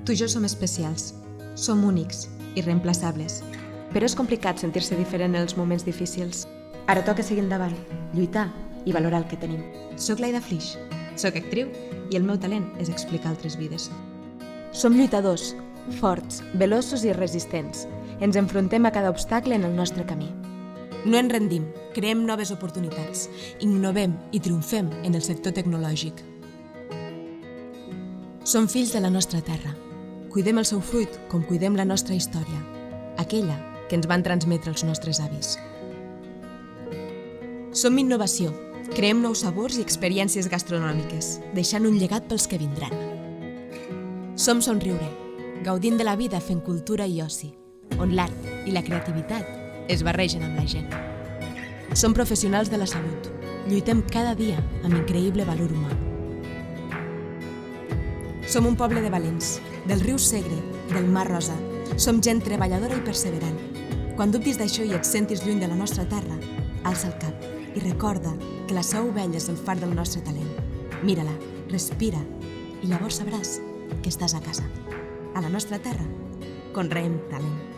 Tu i jo som especials, som únics, irreemplaçables. Però és complicat sentir-se diferent en els moments difícils. Ara toca seguir endavant, lluitar i valorar el que tenim. Soc l'Aida Flix, soc actriu i el meu talent és explicar altres vides. Som lluitadors, forts, veloços i resistents. Ens enfrontem a cada obstacle en el nostre camí. No ens rendim, creem noves oportunitats, innovem i triomfem en el sector tecnològic. Som fills de la nostra terra. Cuidem el seu fruit com cuidem la nostra història, aquella que ens van transmetre els nostres avis. Som innovació, creem nous sabors i experiències gastronòmiques, deixant un llegat pels que vindran. Som somriure, gaudint de la vida fent cultura i oci, on l'art i la creativitat es barregen amb la gent. Som professionals de la salut, lluitem cada dia amb increïble valor humà. Som un poble de valents, del riu Segre, del mar Rosa. Som gent treballadora i perseverant. Quan dubtis d'això i et sentis lluny de la nostra terra, alça el cap i recorda que la seu vella és el far del nostre talent. Mira-la, respira i llavors sabràs que estàs a casa. A la nostra terra, conreem talent.